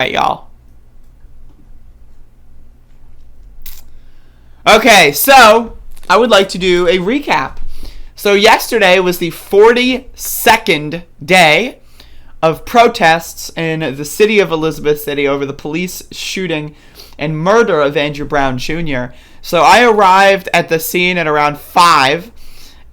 Alright, y'all. Okay, so I would like to do a recap. So yesterday was the 42nd day of protests in the city of Elizabeth City over the police shooting and murder of Andrew Brown Jr. So I arrived at the scene at around 5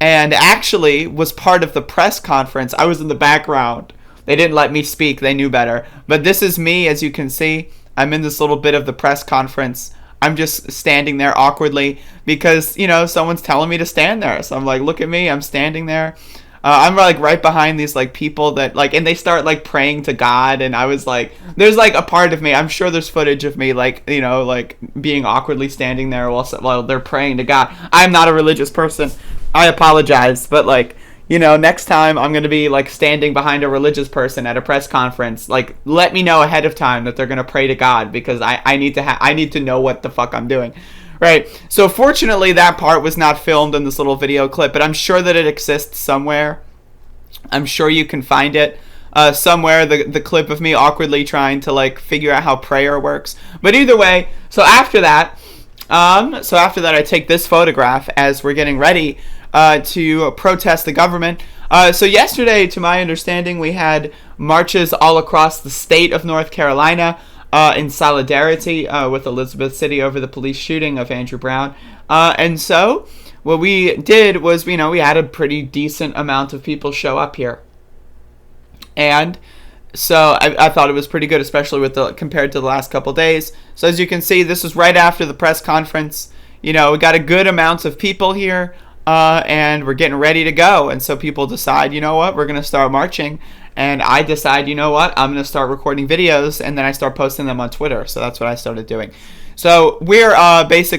and actually was part of the press conference. I was in the background. They didn't let me speak. They knew better. But this is me, as you can see. I'm in this little bit of the press conference. I'm just standing there awkwardly because, you know, someone's telling me to stand there. So I'm like, look at me. I'm standing there. I'm like right behind these like people that like, and they start like praying to God. And I was like, there's like a part of me. I'm sure there's footage of me like, you know, like being awkwardly standing there while they're praying to God. I'm not a religious person. I apologize. But like, you know, next time I'm going to be like standing behind a religious person at a press conference. Like, let me know ahead of time that they're going to pray to God because I need to know what the fuck I'm doing. Right. So fortunately that part was not filmed in this little video clip, but I'm sure that it exists somewhere. I'm sure you can find it somewhere, the clip of me awkwardly trying to like figure out how prayer works. But either way, so after that I take this photograph as we're getting ready to protest the government. So yesterday, to my understanding, we had marches all across the state of North Carolina in solidarity with Elizabeth City over the police shooting of Andrew Brown. And so what we did was, you know, we had a pretty decent amount of people show up here. And so I thought it was pretty good, especially with compared to the last couple days. So as you can see, this was right after the press conference. You know, we got a good amount of people here. And we're getting ready to go. And so people decide, you know what, we're going to start marching. And I decide, you know what, I'm going to start recording videos. And then I start posting them on Twitter. So that's what I started doing. So we're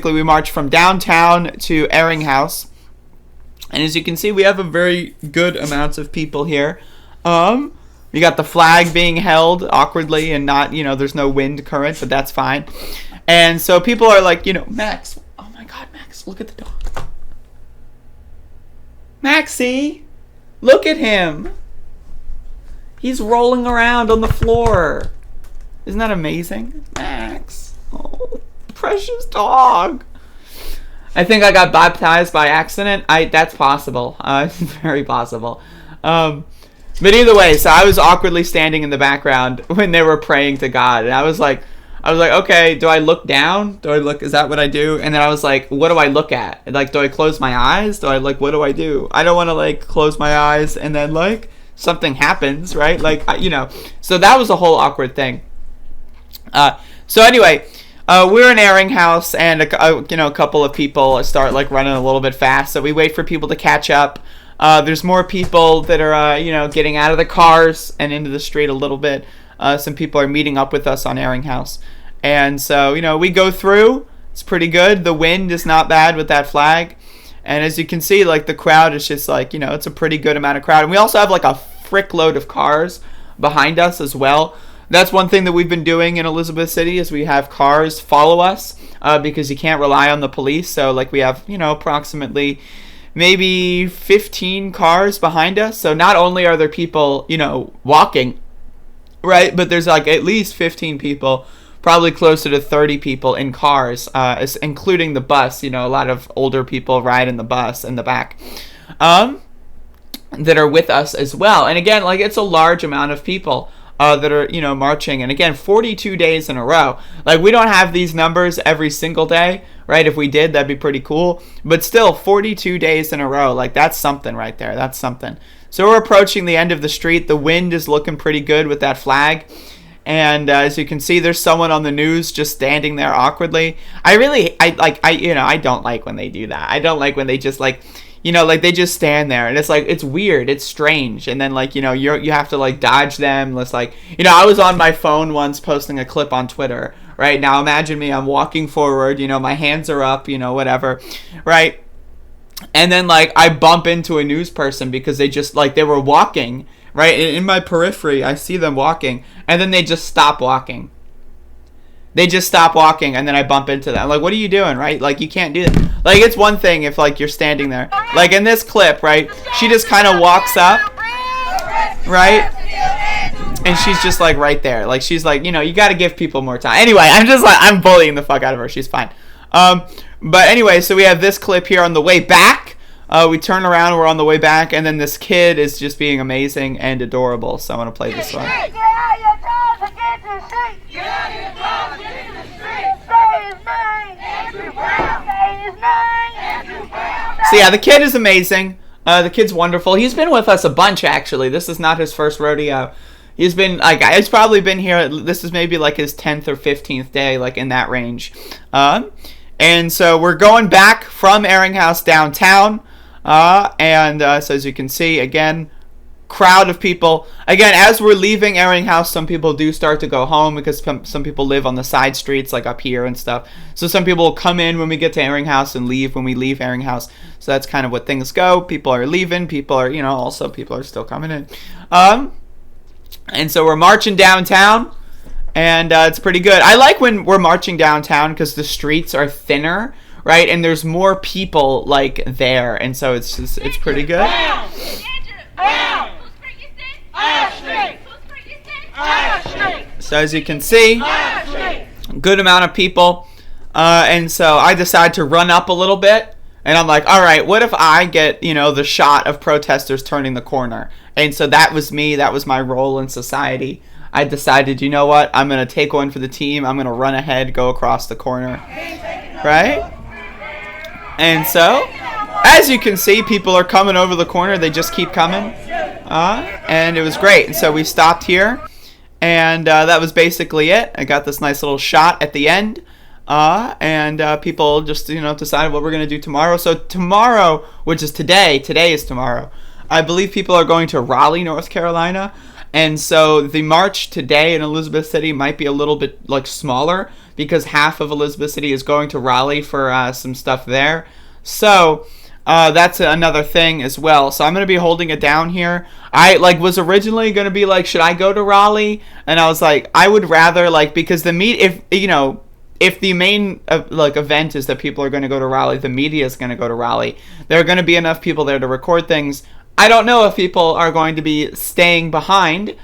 we march from downtown to Airing House. And as you can see, we have a very good amount of people here. We got the flag being held awkwardly and not, you know, there's no wind current, but that's fine. And so people are like, you know, Max, oh my God, Max, look at the dog. Maxie, look at him. He's rolling around on the floor. Isn't that amazing? Max. Oh, precious dog. I think I got baptized by accident. That's possible. It's very possible. But either way, so I was awkwardly standing in the background when they were praying to God. And I was like, okay, do I look down? Is that what I do? And then I was like, what do I look at? Like, do I close my eyes? What do I do? I don't want to like close my eyes and then like something happens, right? Like, you know, so that was a whole awkward thing. So anyway, we're in Airing House and a couple of people start like running a little bit fast. So we wait for people to catch up. There's more people that are, getting out of the cars and into the street a little bit. Some people are meeting up with us on Airing House. And so, we go through. It's pretty good. The wind is not bad with that flag. And as you can see, like, the crowd is just like, it's a pretty good amount of crowd. And we also have like a frick load of cars behind us as well. That's one thing that we've been doing in Elizabeth City is we have cars follow us because you can't rely on the police. So like we have, approximately maybe 15 cars behind us. So not only are there people, walking, right, but there's like at least 15 people, probably closer to 30 people in cars, including the bus. A lot of older people ride in the bus in the back that are with us as well. And again, like it's a large amount of people that are, marching. And again, 42 days in a row. Like we don't have these numbers every single day, right? If we did, that'd be pretty cool. But still, 42 days in a row, like that's something right there. That's something. So we're approaching the end of the street. The wind is looking pretty good with that flag. And as you can see, there's someone on the news just standing there awkwardly. I don't like when they do that. I don't like when they just like they just stand there and it's like, it's weird. It's strange. And then like, you have to like dodge them. It's like, I was on my phone once posting a clip on Twitter, right? Now imagine me, I'm walking forward, my hands are up, whatever, right? And then like I bump into a news person because they just like, they were walking, right? In my periphery, I see them walking and then they just stop walking. They just stop walking and then I bump into them. Like, what are you doing, right? Like, you can't do that. Like, it's one thing if, like, you're standing there. Like, in this clip, right, she just kind of walks up, right? and she's just like right there. Like she's like, you got to give people more time. Anyway, I'm bullying the fuck out of her. She's fine. But anyway, so we have this clip here on the way back. We turn around, we're on the way back, and then this kid is just being amazing and adorable. So I want to play this one. So yeah, the kid is amazing. The kid's wonderful. He's been with us a bunch, actually. This is not his first rodeo. He's probably been here. This is maybe like his 10th or 15th day, like in that range. And so we're going back from Airinghouse downtown. So as you can see, again, crowd of people. Again, as we're leaving Airinghouse, some people do start to go home because some people live on the side streets, like up here and stuff. So some people will come in when we get to Airinghouse and leave when we leave Airinghouse. So that's kind of what things go. People are leaving. People are, also people are still coming in. And so we're marching downtown, and it's pretty good. I like when we're marching downtown because the streets are thinner, right? And there's more people like there, and so it's pretty good. So as you can see, good amount of people, and so I decide to run up a little bit, and I'm like, all right, what if I get the shot of protesters turning the corner? And so that was me. That was my role in society. I decided, you know what? I'm going to take one for the team. I'm going to run ahead, go across the corner. Right? And so, as you can see, people are coming over the corner. They just keep coming. And it was great. And so we stopped here. And that was basically it. I got this nice little shot at the end. And people just, decided what we're going to do tomorrow. So tomorrow, which is today is tomorrow, I believe people are going to Raleigh, North Carolina. And so the march today in Elizabeth City might be a little bit smaller because half of Elizabeth City is going to Raleigh for some stuff there. So that's another thing as well. So I'm going to be holding it down here. I was originally going to be should I go to Raleigh? And I was like, I would rather because the if the main event is that people are going to go to Raleigh, the media is going to go to Raleigh. There are going to be enough people there to record things. I don't know if people are going to be staying behind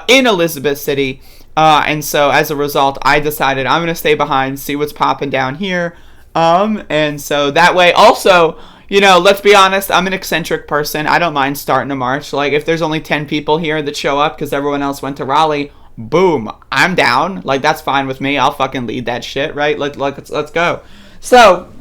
in Elizabeth City. And so as a result, I decided I'm going to stay behind, see what's popping down here. And so that way also, let's be honest, I'm an eccentric person. I don't mind starting a march. If there's only 10 people here that show up because everyone else went to Raleigh, boom, I'm down. That's fine with me. I'll fucking lead that shit, right? Let's go. So,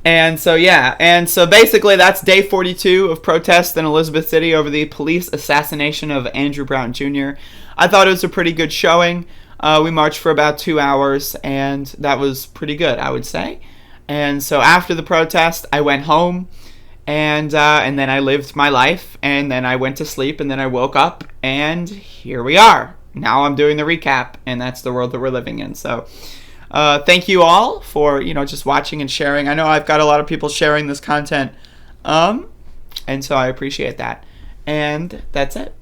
and so basically that's day 42 of protests in Elizabeth City over the police assassination of Andrew Brown Jr. I thought it was a pretty good showing. We marched for about 2 hours, and that was pretty good, I would say. And so after the protest, I went home, and then I lived my life, and then I went to sleep, and then I woke up, and here we are. Now I'm doing the recap, and that's the world that we're living in. So thank you all for, just watching and sharing. I know I've got a lot of people sharing this content, and so I appreciate that. And that's it.